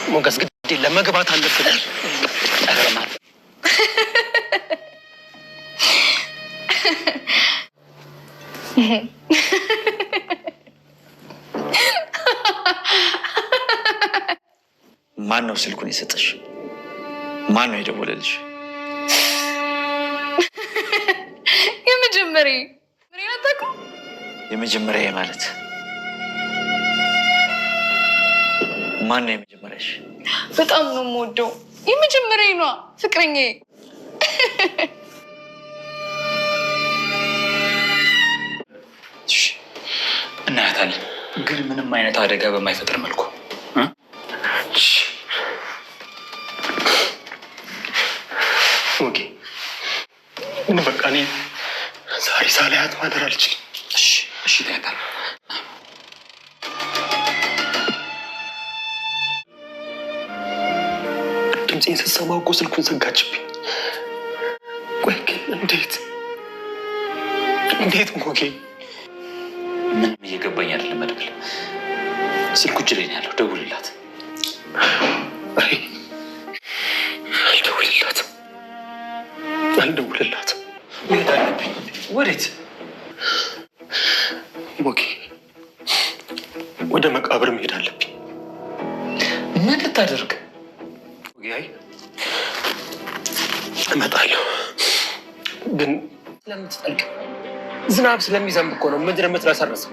ሞገስ ግድ የለም መግባት አለብን። ማን ነው ስልኩን የሰጠሽ? ማን ነው የደወለልሽ? የመጀመሪያ ማለት ማን ነው የመጀመሪያሽ? በጣም ነው የምወደው። የመጀመሪያ ነው ፍቅረኛዬ። እናያታለን፣ ግን ምንም አይነት አደጋ በማይፈጥር መልኩ። ኦኬ፣ ምን በቃ እኔ ዛሬ ሳላያት ማደር አልችልም። እሺ ታያታለህ። ድምፄን ስትሰማ እኮ ስልኩን ዘጋችብኝ። ቆይ ግን እንዴት ሞጌ? ምንም እየገባኝ አይደለም መድብል። ስልኩ እጅ ላይ ነው ያለው። ደውልላት። አልደውልላትም። መሄድ አለብኝ። ወዴት ሞጌ? ወደ መቃብር መሄድ አለብኝ። ምን ልታደርግ? እመጣለሁ፣ ግን ስለምትጠልቅ ዝናብ ስለሚዘንብ እኮ ነው ምድር የምትረሰርሰው።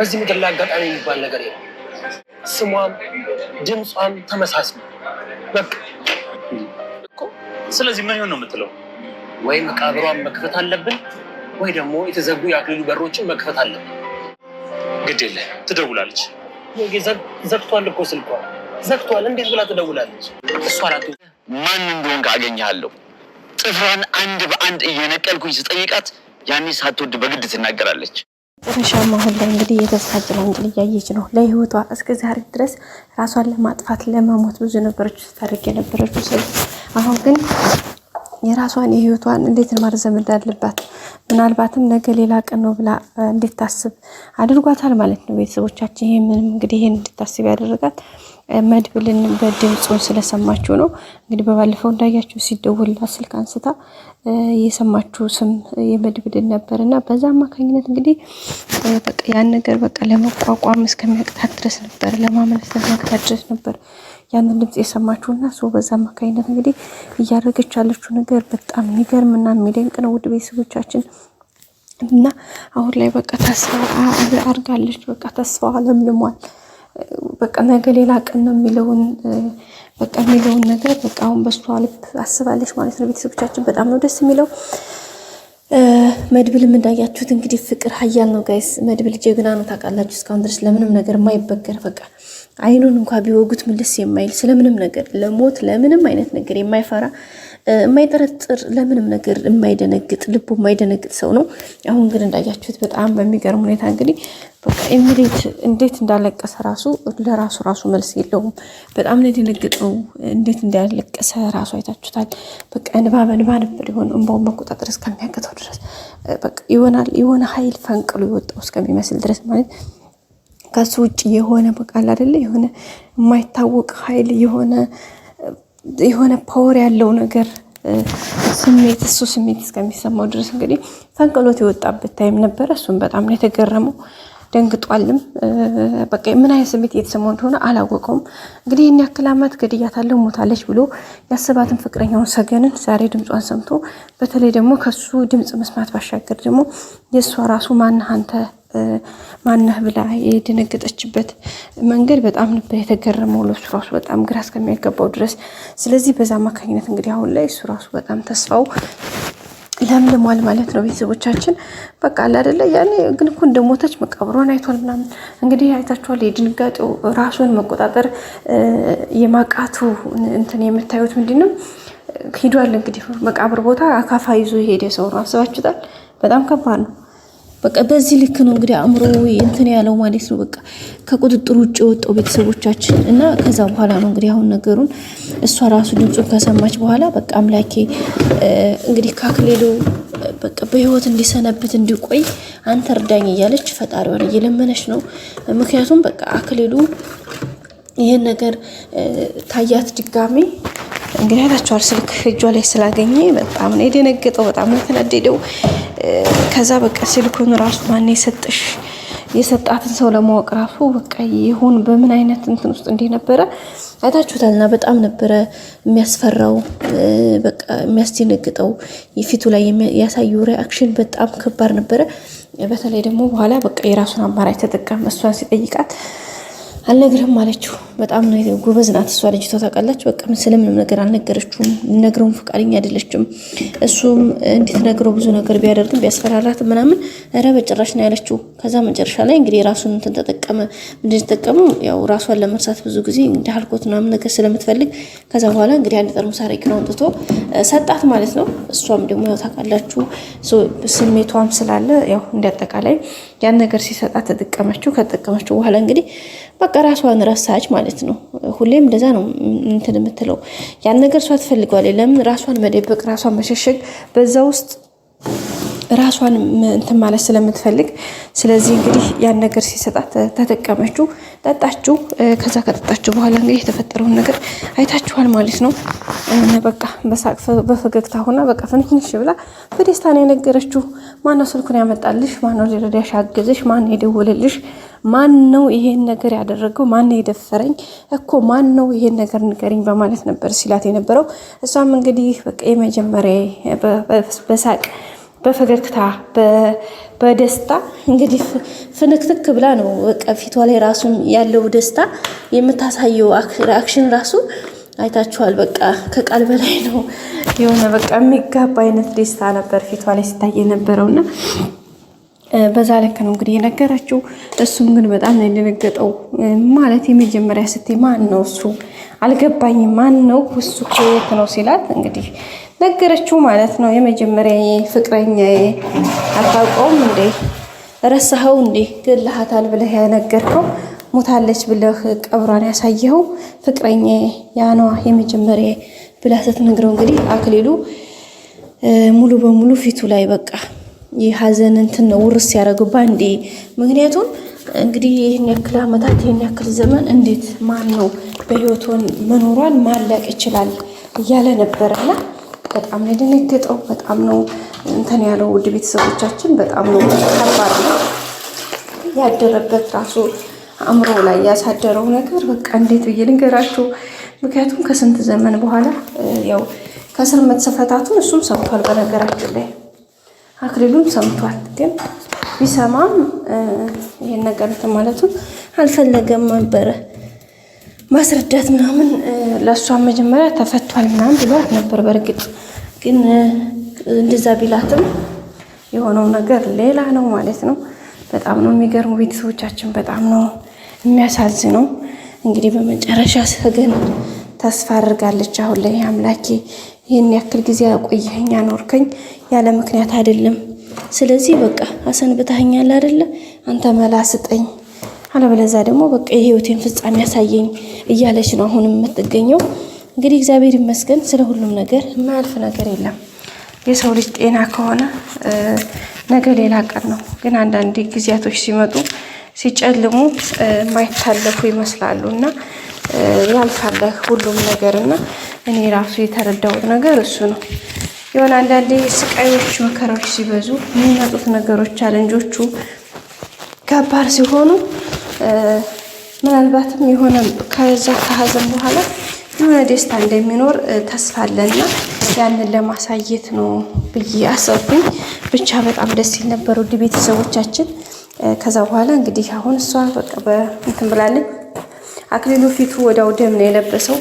እዚህ ምድር ላይ አጋጣሚ የሚባል ነገር የለም። ስሟም ድምጿም ተመሳስለ በቃ እኮ። ስለዚህ ምን ይሆን ነው የምትለው? ወይ መቃብሯን መክፈት አለብን፣ ወይ ደግሞ የተዘጉ የአክሊሉ በሮችን መክፈት አለብን። ግድ የለ፣ ትደውላለች። ዘግቷል እኮ ስልኳ ዘግቷል። እንዴት ብላ ትደውላለች? እሷ አራት ማን እንደሆን ካገኘሃለሁ። ጥፍሯን አንድ በአንድ እየነቀልኩኝ ስጠይቃት ያኔ ሳትወድ በግድ ትናገራለች። መጨረሻም አሁን ላይ እንግዲህ የተስፋ ጭላንጭል እያየች ነው። ለህይወቷ እስከ ዛሬ ድረስ ራሷን ለማጥፋት ለመሞት ብዙ ነገሮች ስታደርግ የነበረችው ሰው አሁን ግን የራሷን የህይወቷን እንዴት ማርዘም እንዳለባት ምናልባትም ነገ ሌላ ቀን ነው ብላ እንድታስብ አድርጓታል ማለት ነው። ቤተሰቦቻችን ይሄንን እንግዲህ ይሄን እንድታስብ ያደረጋት መድብልን በድምጹን ስለሰማችሁ ነው። እንግዲህ በባለፈው እንዳያችሁ ሲደውልላት ስልክ አንስታ የሰማችሁ ስም የመድብልን ነበርና በዛ አማካኝነት እንግዲህ በቃ ያን ነገር በቃ ለመቋቋም እስከሚያቅታት ድረስ ነበር፣ ለማመን እስከሚያቅታት ድረስ ነበር ያንን ድምጽ የሰማችሁና ሰው በዛ አማካኝነት እንግዲህ እያደረገች ያለችው ነገር በጣም የሚገርምና የሚደንቅ ነው። ውድ ቤተሰቦቻችን እና አሁን ላይ በቃ ተስፋ አድርጋለች። በቃ ተስፋዋ ለምልሟል። በቃ ነገ ሌላ ቀን ነው የሚለውን ነገር በቃ አሁን በሷ ልብ አስባለች ማለት ነው። ቤተሰቦቻችን በጣም ነው ደስ የሚለው። መድብልም እንዳያችሁት እንግዲህ ፍቅር ኃያል ነው ጋይስ። መድብል ጀግና ነው ታውቃላችሁ። እስካሁን ድረስ ለምንም ነገር የማይበገር በቃ አይኑን እንኳን ቢወጉት ምልስ የማይል ስለምንም ነገር ለሞት ለምንም አይነት ነገር የማይፈራ የማይጠረጥር ለምንም ነገር የማይደነግጥ ልቡ የማይደነግጥ ሰው ነው። አሁን ግን እንዳያችሁት በጣም በሚገርም ሁኔታ እንግዲህ በቃ እንዴት እንዳለቀሰ ለራሱ መልስ የለውም። በጣም ነው የደነገጠው። እንዴት እንዳለቀሰ ራሱ አይታችሁታል። በቃ እንባ ነበር የሆነ እንባውን መቆጣጠር እስከሚያቅተው ድረስ በቃ የሆነ ኃይል ፈንቅሎ የወጣው እስከሚመስል ድረስ ማለት ከሱ ውጭ የሆነ በቃ አይደለ የሆነ የማይታወቅ ኃይል የሆነ ፓወር ያለው ነገር ስሜት እስከሚሰማው ድረስ እንግዲህ ፈንቅሎት የወጣበት ታይም ነበር። እሱም በጣም ነው የተገረመው፣ ደንግጧልም። በቃ ምን አይነት ስሜት እየተሰማው እንደሆነ አላወቀውም። እንግዲህ ይህን ያክል ዓመት ገድያታለሁ ሞታለች ብሎ ያሰባትን ፍቅረኛውን ሰገንን ዛሬ ድምጿን ሰምቶ በተለይ ደግሞ ከሱ ድምጽ መስማት ባሻገር ደግሞ የእሷ ራሱ ማነህ ብላ የደነገጠችበት መንገድ በጣም ነበር የተገረመው። ለሱ ራሱ በጣም ግራ እስከሚያገባው ድረስ። ስለዚህ በዛ አማካኝነት እንግዲህ አሁን ላይ እሱ ራሱ በጣም ተስፋው ለምልሟል ማለት ነው። ቤተሰቦቻችን በቃ አይደለ ያኔ ግን እኮ እንደሞተች መቃብሯን አይቷል ምናምን እንግዲህ አይታችኋል። የድንጋጤው ራሱን መቆጣጠር የማቃቱ እንትን የምታዩት ምንድነው ሂዷል። እንግዲህ መቃብር ቦታ አካፋ ይዞ የሄደ ሰው ነው። አስባችሁታል? በጣም ከባድ ነው። በቃ በዚህ ልክ ነው እንግዲህ አእምሮ እንትን ያለው ማለት ነው። በቃ ከቁጥጥር ውጭ የወጣው ቤተሰቦቻችን እና ከዛ በኋላ ነው እንግዲህ አሁን ነገሩን እሷ ራሱ ድምፁን ከሰማች በኋላ በቃ አምላኬ እንግዲህ ካክሌሉ በቃ በህይወት እንዲሰነብት እንዲቆይ አንተ እርዳኝ እያለች ፈጣሪዋን እየለመነች ነው። ምክንያቱም በቃ አክሌሉ ይሄን ነገር ታያት ድጋሚ እንግዲህ አይታችኋል። ስልክ እጇ ላይ ስላገኘ በጣም ነው የደነገጠው፣ በጣም ነው የተናደደው። ከዛ በቃ ስልኩን ራሱ ማን የሰጠሽ የሰጣትን ሰው ለማወቅ ራሱ በቃ ይሁን በምን አይነት እንትን ውስጥ እንደነበረ አይታችሁታልና በጣም ነበረ የሚያስፈራው፣ በቃ የሚያስደነግጠው። የፊቱ ላይ ያሳየው ሪአክሽን በጣም ከባድ ነበረ። በተለይ ደግሞ በኋላ በቃ የራሱን አማራጭ ተጠቀም። እሷን ሲጠይቃት አልነግርህም አለችው። በጣም ነው ጎበዝ ናት እሷ ልጅቷ ታውቃላችሁ። በቃ ስለምንም ነገር አልነገረችውም። ልነግረውም ፈቃደኛ አይደለችም። እሱም እንድትነግረው ብዙ ነገር ቢያደርግም ቢያስፈራራት ምናምን ኧረ በጭራሽ ነው ያለችው። ከዛ መጨረሻ ላይ እንግዲህ ራሱን እንትን ተጠቀመ። እንድትጠቀመው ያው ራሷን ለመርሳት ብዙ ጊዜ እንደ አልኮት ምናምን ነገር ስለምትፈልግ ከዛ በኋላ እንግዲህ አንድ ጠርሙስ አረቂውን አውጥቶ ሰጣት ማለት ነው። እሷም ደግሞ ያው ታውቃላችሁ ስሜቷም ስላለ ያው እንዲያጠቃላይ ያን ነገር ሲሰጣት ተጠቀመችው። ከተጠቀመችው በኋላ እንግዲህ በቃ ራሷን ረሳች ማለት ነው። ሁሌም እንደዛ ነው እንትን የምትለው። ያን ነገር እሷ ትፈልገዋለች። ለምን ራሷን መደበቅ፣ ራሷን መሸሸግ በዛ ውስጥ ራሷን እንትን ማለት ስለምትፈልግ፣ ስለዚህ እንግዲህ ያን ነገር ሲሰጣት ተጠቀመችው፣ ጠጣችው። ከዛ ከጠጣችው በኋላ እንግዲህ የተፈጠረውን ነገር አይታችኋል ማለት ነው። በቃ በሳቅ በፈገግታ ሆና በቃ ፍንሽ ብላ በደስታ ነው የነገረችው። ማነው ስልኩን ያመጣልሽ? ማነው ሊረዳሽ ያገዘሽ? ማን የደወለልሽ? ማን ነው ይሄን ነገር ያደረገው? ማን የደፈረኝ እኮ ማን ነው ይሄን ነገር ንገሪኝ በማለት ነበር ሲላት የነበረው። እሷም እንግዲህ በቃ የመጀመሪያ በሳቅ በፈገግታ በደስታ እንግዲህ ፍንክትክ ብላ ነው በቃ ፊቷ ላይ ራሱ ያለው ደስታ የምታሳየው ሪአክሽን ራሱ አይታችኋል። በቃ ከቃል በላይ ነው የሆነ በቃ የሚጋባ አይነት ደስታ ነበር ፊቷ ላይ ሲታይ የነበረውና በዛ ልክ ነው እንግዲህ የነገረችው። እሱም ግን በጣም ነው የደነገጠው። ማለት የመጀመሪያ ስትይ ማን ነው እሱ አልገባኝም፣ ማን ነው እሱ ከየት ነው ሲላት እንግዲህ ነገረችው ማለት ነው። የመጀመሪያ ፍቅረኛ አታውቀውም እንዴ? ረሳኸው እንዴ? ገለሃታል ብለህ ያነገርከው ሞታለች ብለህ ቀብሯን ያሳየኸው ፍቅረኛ ያኗ የመጀመሪያ ብላ ስትነግረው እንግዲህ አክሊሉ ሙሉ በሙሉ ፊቱ ላይ በቃ የሀዘን እንትን ነው ውርስ ያደረገው ባንዴ። ምክንያቱም እንግዲህ ይህን ያክል ዓመታት ይህን ያክል ዘመን እንዴት ማን ነው በህይወቷን መኖሯን ማላቅ ይችላል እያለ ነበርና በጣም ነው የደነገጠው። በጣም ነው እንትን ያለው። ውድ ቤተሰቦቻችን በጣም ነው ከባድ ነው ያደረበት ራሱ አእምሮ ላይ ያሳደረው ነገር በቃ እንዴት ብዬ ልንገራችሁ። ምክንያቱም ከስንት ዘመን በኋላ ያው ከስር መተፈታቱን እሱም ሰምቷል። በነገራችን ላይ አክሊሉም ሰምቷል። ግን ቢሰማም ይሄን ነገር እንትን ማለቱን አልፈለገም ነበረ ማስረዳት ምናምን። ለእሷም መጀመሪያ ተፈቷል ምናምን ብሏት ነበር። በእርግጥ ግን እንደዛ ቢላትም የሆነው ነገር ሌላ ነው ማለት ነው። በጣም ነው የሚገርሙ ቤተሰቦቻችን፣ በጣም ነው የሚያሳዝነው። እንግዲህ በመጨረሻ ሰገን ተስፋ አድርጋለች። አሁን ላይ አምላኬ ይህን ያክል ጊዜ አቆየኸኝ አኖርከኝ ያለ ምክንያት አይደለም። ስለዚህ በቃ አሰንብተኸኛል አይደለ? አንተ መላ ስጠኝ፣ አለበለዚያ ደግሞ በቃ የህይወቴን ፍጻሜ ያሳየኝ እያለች ነው አሁን የምትገኘው። እንግዲህ እግዚአብሔር ይመስገን ስለ ሁሉም ነገር፣ የማያልፍ ነገር የለም። የሰው ልጅ ጤና ከሆነ ነገ ሌላ ቀን ነው። ግን አንዳንድ ጊዜያቶች ሲመጡ ሲጨልሙ የማይታለፉ ይመስላሉ እና ያልፋል ሁሉም ነገር እና እኔ ራሱ የተረዳሁት ነገር እሱ ነው። የሆነ አንዳንዴ ስቃዮች፣ መከራዎች ሲበዙ የሚመጡት ነገሮች ቻለንጆቹ ከባድ ሲሆኑ ምናልባትም የሆነ ከዛ ከሀዘን በኋላ የሆነ ደስታ እንደሚኖር ተስፋ አለና ያንን ለማሳየት ነው ብዬ አሰብኩኝ። ብቻ በጣም ደስ ይል ነበር ውድ ቤተሰቦቻችን። ከዛ በኋላ እንግዲህ አሁን እሷ በቃ በእንትን ብላለች። አክሊሉ ፊቱ ወዲያው ደም ነው የለበሰው።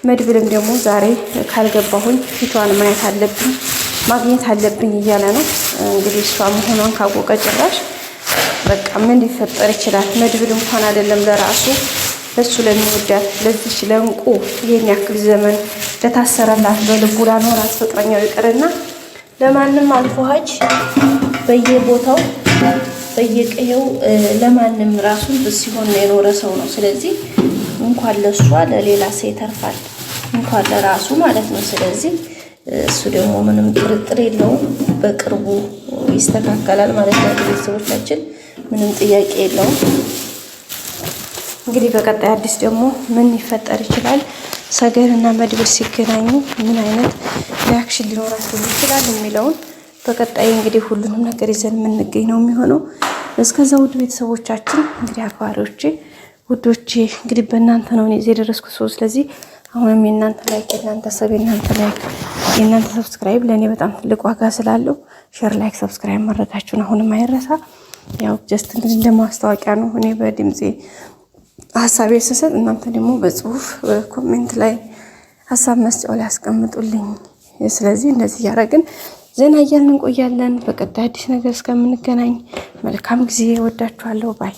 መድብልም ደግሞ ዛሬ ካልገባሁኝ ፊቷን ማየት አለብኝ ማግኘት አለብኝ እያለ ነው እንግዲህ። እሷ መሆኗን ካወቀ ጭራሽ በቃ ምን ሊፈጠር ይችላል? መድብል እንኳን አይደለም ለራሱ ለሱ ለሚወዳት ለዚች ለእንቁ ይሄን ያክል ዘመን ለታሰረላት በልቡ ላኖራት ፍቅረኛው ይቅርና ለማንም አልፎሃጅ በየቦታው በየቀየው ለማንም ራሱን ሲሆን የኖረ ሰው ነው። ስለዚህ እንኳን ለሷ ለሌላ ሰው ይተርፋል፣ እንኳን ለራሱ ማለት ነው። ስለዚህ እሱ ደግሞ ምንም ጥርጥር የለውም በቅርቡ ይስተካከላል ማለት ነው። ቤተሰቦቻችን ምንም ጥያቄ የለውም። እንግዲህ በቀጣይ አዲስ ደግሞ ምን ይፈጠር ይችላል፣ ሰገንና መድብል ሲገናኙ ምን አይነት ሪያክሽን ሊኖራቸው ይችላል የሚለውን በቀጣይ እንግዲህ ሁሉንም ነገር ይዘን የምንገኝ ነው የሚሆነው። እስከዛ ውድ ቤተሰቦቻችን እንግዲህ አክባሪዎቼ ውዶቼ እንግዲህ በእናንተ ነው እኔ እዚህ የደረስኩት ሰው። ስለዚህ አሁንም የእናንተ ላይክ፣ የእናንተ ሰብ፣ የእናንተ ላይክ፣ የእናንተ ሰብስክራይብ ለእኔ በጣም ትልቅ ዋጋ ስላለው ሼር፣ ላይክ፣ ሰብስክራይብ ማድረጋችሁን አሁንም አይረሳ። ያው ጀስት እንግዲህ እንደማስታወቂያ ነው። እኔ በድምፄ ሀሳቤ ስሰጥ እናንተ ደግሞ በጽሁፍ ኮሜንት ላይ ሀሳብ መስጫው ላይ አስቀምጡልኝ። ስለዚህ እንደዚህ እያደረግን ዘና እያልን እንቆያለን። በቀጣይ አዲስ ነገር እስከምንገናኝ መልካም ጊዜ። ወዳችኋለሁ። ባይ